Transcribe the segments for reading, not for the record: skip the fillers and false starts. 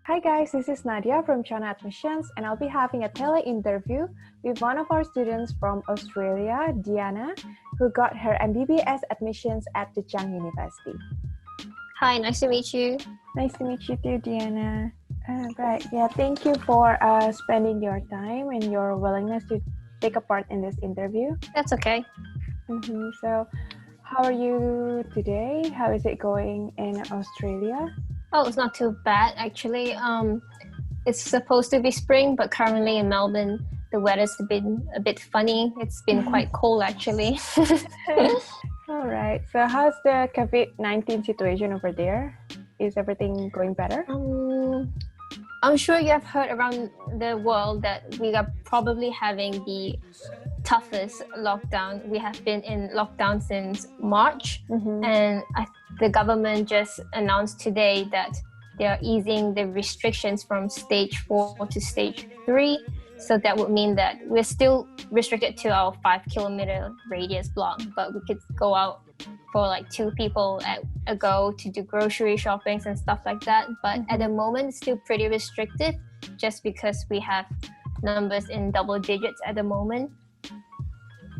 Hi guys, this is Nadia from China Admissions, and I'll be having a tele-interview with one of our students from Australia, Deanna, who got her MBBS admissions at Zhejiang University. Hi, nice to meet you. Nice to meet you too, Deanna. Right, yeah, thank you for spending your time and your willingness to take a part in this interview. That's okay. So, how are you today? How is it going in Australia? Oh, it's not too bad actually. It's supposed to be spring, but currently in Melbourne, the weather's been a bit funny. It's been quite cold actually. All right. So, how's the COVID-19 situation over there? Is everything going better? I'm sure you have heard around the world that we are probably having the toughest lockdown. We have been in lockdown since March, and the government just announced today that they are easing the restrictions from stage 4 to stage 3. So that would mean that we're still restricted to our 5-kilometer radius block, but we could go out for like 2 people at a go to do grocery shoppings and stuff like that. But at the moment, it's still pretty restricted just because we have numbers in double digits at the moment.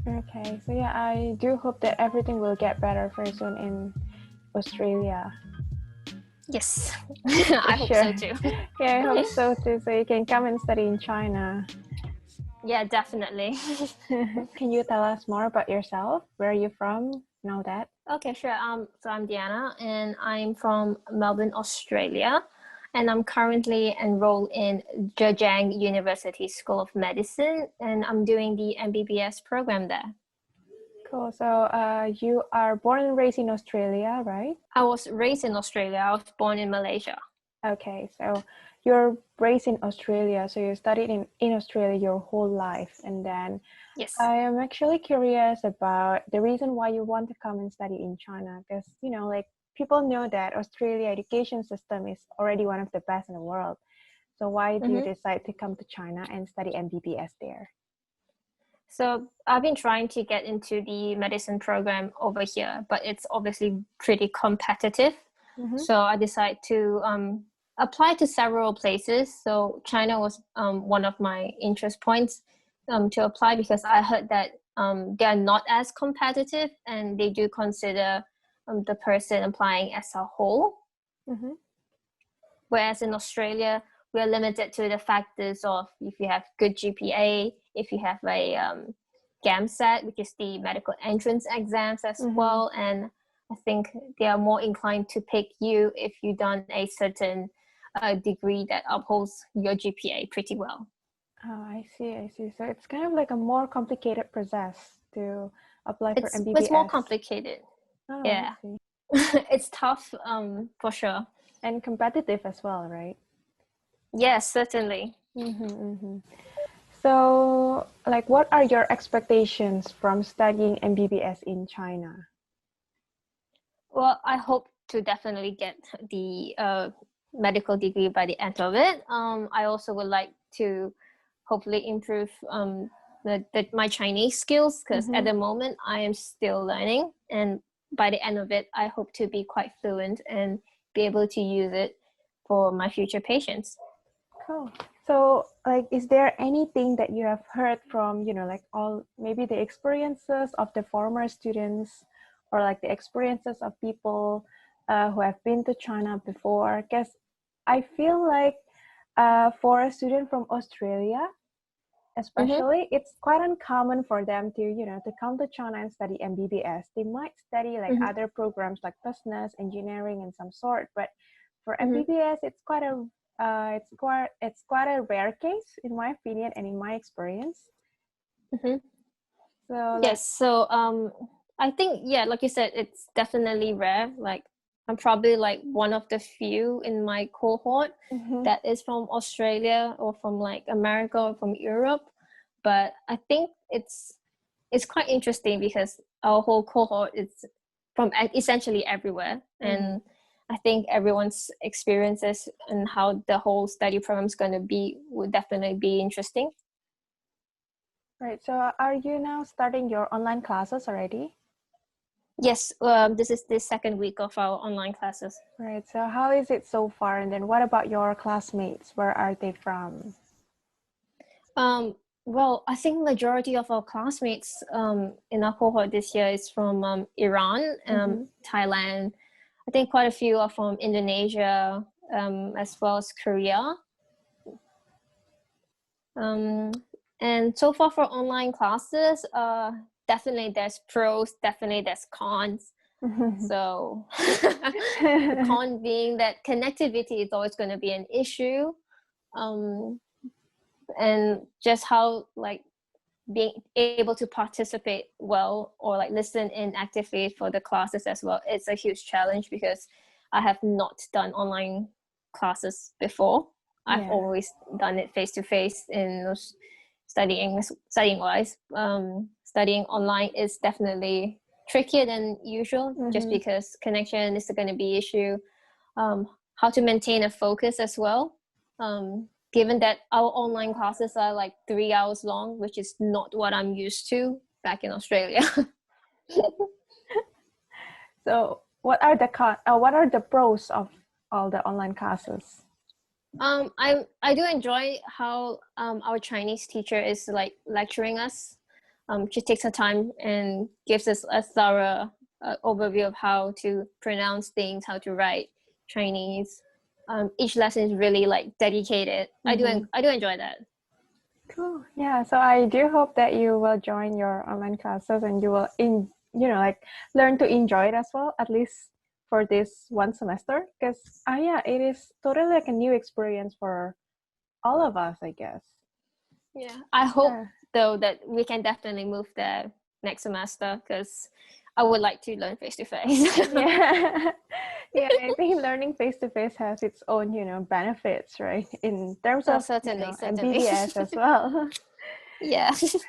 Okay, so yeah, I do hope that everything will get better very soon in Australia. Yes, I hope so too. Yeah, I hope so too. So you can come and study in China. Yeah, definitely. Can you tell us more about yourself? Where are you from and all that? Okay, sure. So I'm Deanna, and I'm from Melbourne, Australia, and I'm currently enrolled in Zhejiang University School of Medicine, and I'm doing the MBBS program there. Cool. So you are born and raised in Australia, right? I was raised in Australia. I was born in Malaysia. Okay, so you're raised in Australia, so you studied in Australia your whole life, and then Yes. I am actually curious about the reason why you want to come and study in China, because like people know that Australia education system is already one of the best in the world. So why do you decide to come to China and study MBBS there? So I've been trying to get into the medicine program over here, but it's obviously pretty competitive. So I decided to apply to several places. So China was one of my interest points to apply because I heard that they are not as competitive and they do consider the person applying as a whole. Whereas in Australia, we're limited to the factors of if you have good GPA, if you have a GAMSAT, which is the medical entrance exams as well. And I think they are more inclined to pick you if you've done a certain degree that upholds your GPA pretty well. Oh, I see. So it's kind of like a more complicated process to apply for MBBS. It's more complicated. Oh, Yeah. I see. It's tough for sure. And competitive as well, right? Yes, certainly. So, like, what are your expectations from studying MBBS in China? Well, I hope to definitely get the medical degree by the end of it. I also would like to hopefully improve my Chinese skills because at the moment I am still learning, and by the end of it, I hope to be quite fluent and be able to use it for my future patients. Cool. So, like, is there anything that you have heard from, like maybe the experiences of the former students or like the experiences of people who have been to China before? Because I feel like for a student from Australia, especially, it's quite uncommon for them to, to come to China and study MBBS. They might study like other programs like business, engineering, and some sort, but for MBBS, it's quite a rare case, in my opinion and in my experience. So yes, so I think like you said, it's definitely rare. Like I'm probably like one of the few in my cohort that is from Australia or from like America or from Europe. But I think it's quite interesting because our whole cohort is from essentially everywhere. And I think everyone's experiences and how the whole study program is going to be would definitely be interesting. Right. So are you now starting your online classes already? Yes, this is the second week of our online classes. Right. So how is it so far? And then what about your classmates? Where are they from? Well, I think majority of our classmates in our cohort this year is from Iran, Thailand. I think quite a few are from Indonesia, as well as Korea. And so far for online classes, definitely there's pros, definitely there's cons. So the con being that connectivity is always going to be an issue. And just how like being able to participate well or like listen in actively for the classes as well, it's a huge challenge because I have not done online classes before. I've always done it face to face in studying wise. Studying online is definitely trickier than usual, just because connection is going to be issue. How to maintain a focus as well, given that our online classes are like 3 hours long, which is not what I'm used to back in Australia. So what are the pros of all the online classes? I do enjoy how our Chinese teacher is like lecturing us. She takes her time and gives us a thorough overview of how to pronounce things, how to write Chinese. Each lesson is really like dedicated. I do enjoy that. Cool. Yeah. So I do hope that you will join your online classes and you will learn to enjoy it as well, at least for this one semester. Because it is totally like a new experience for all of us, I guess. Yeah. I hope though that we can definitely move there next semester because I would like to learn face to face. Yeah. Yeah, I think learning face to face has its own, benefits, right? In terms of certainly. MBBS as well. Yeah. So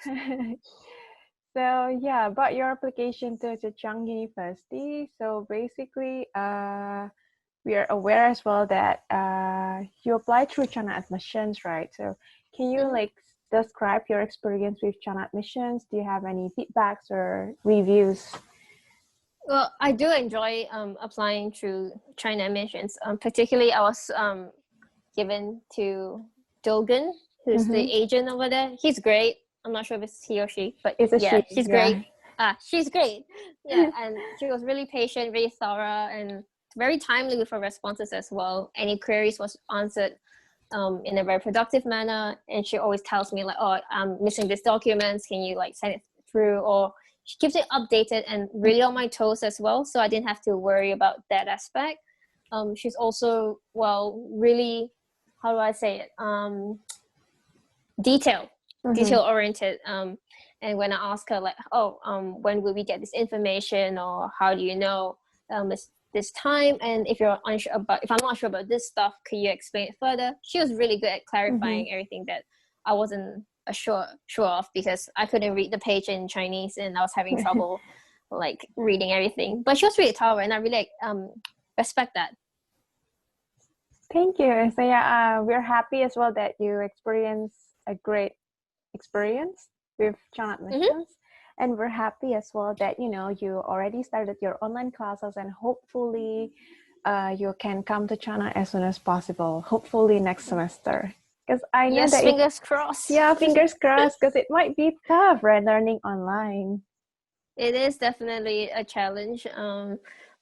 yeah, about your application to Zhejiang University. So basically, we are aware as well that you applied through China admissions, right? So can you like describe your experience with China admissions? Do you have any feedbacks or reviews? Well, I do enjoy applying through China admissions. Particularly, I was given to Dogan, who's the agent over there. He's great. I'm not sure if it's he or she, but she's great. She's great. Yeah, and she was really patient, really thorough, and very timely with her responses as well. Any queries was answered in a very productive manner, and she always tells me like, "Oh, I'm missing these documents. Can you like send it through?" Or she keeps it updated and really on my toes as well, so I didn't have to worry about that aspect. She's also really, how do I say it? Detail oriented. And when I ask her like, when will we get this information, or how do you know it's this time? And if I'm not sure about this stuff, could you explain it further? She was really good at clarifying everything that I wasn't sure of, because I couldn't read the page in Chinese and I was having trouble like reading everything. But she was really thorough, and I really respect that. Thank you. So we're happy as well that you experience a great experience with China admissions. And we're happy as well that, you already started your online classes, and hopefully you can come to China as soon as possible, hopefully next semester. Because I know that fingers crossed. Yeah, fingers crossed, because it might be tough, right, learning online. It is definitely a challenge,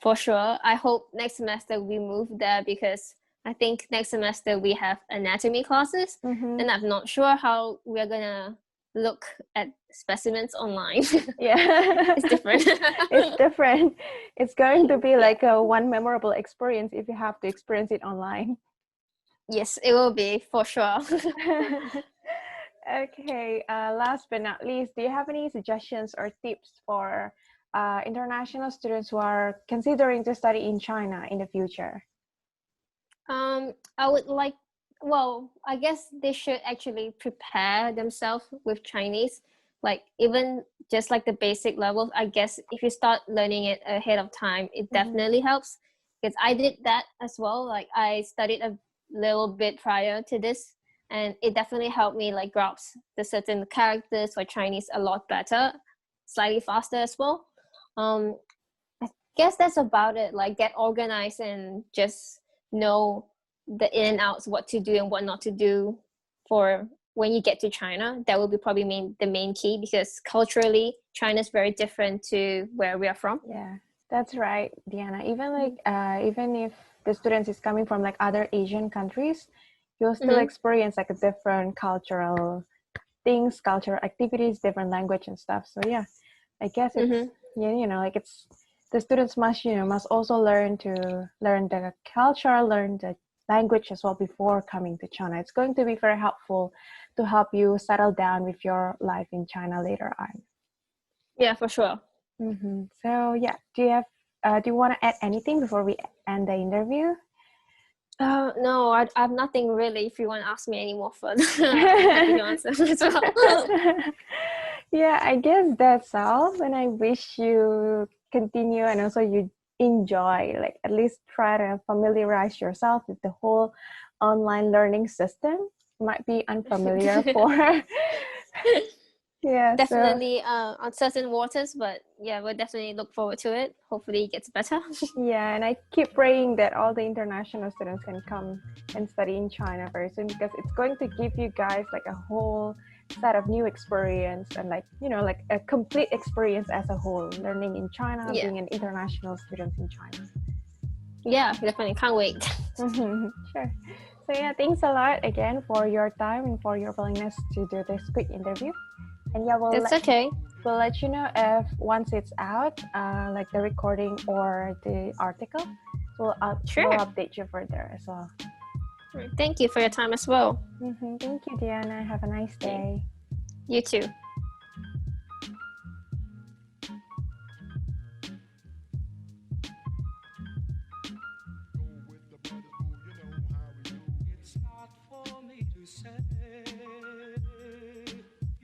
for sure. I hope next semester we move there, because I think next semester we have anatomy classes, and I'm not sure how we're gonna look at specimens online. Yeah, it's different. It's different. It's going to be like a one memorable experience if you have to experience it online. Yes, it will be for sure. Okay, last but not least, do you have any suggestions or tips for international students who are considering to study in China in the future? I would like, I guess they should actually prepare themselves with Chinese, like even just like the basic levels. I guess if you start learning it ahead of time, it definitely helps, because I did that as well. Like I studied a little bit prior to this, and it definitely helped me like grasp the certain characters for Chinese a lot better, slightly faster as well. guess that's about it. Like get organized and just know the in and outs, what to do and what not to do for when you get to China. That will be probably the main key, because culturally China is very different to where we are from. Yeah, that's right, Deanna. Even if the students is coming from like other Asian countries, you'll still experience like a different cultural things, cultural activities, different language and stuff. So yeah, I guess it's yeah, like it's the students must also learn the culture, learn the language as well before coming to China. It's going to be very helpful to help you settle down with your life in China later on. Yeah, for sure. So yeah, do you want to add anything before we end the interview? No, I have nothing really. If you want to ask me any more further, I'm happy to answer as well. Yeah, I guess that's all. And I wish you continue and also you enjoy, like at least try to familiarize yourself with the whole online learning system. Might be unfamiliar for yeah, so Definitely uncertain waters, but yeah, we'll definitely look forward to it. Hopefully it gets better. yeah, and I keep praying that all the international students can come and study in China very soon, because it's going to give you guys like a whole set of new experience and like like a complete experience as a whole, learning in China, Yeah. being an international student in China. Yeah, definitely. Can't wait. Sure. So yeah, thanks a lot again for your time and for your willingness to do this quick interview. And yeah, It's okay. we'll let you know if once it's out, like the recording or the article. So Sure. we'll update you further as well. Thank you for your time as well. Thank you, Deanna. Have a nice day. You too. It's not for me to say.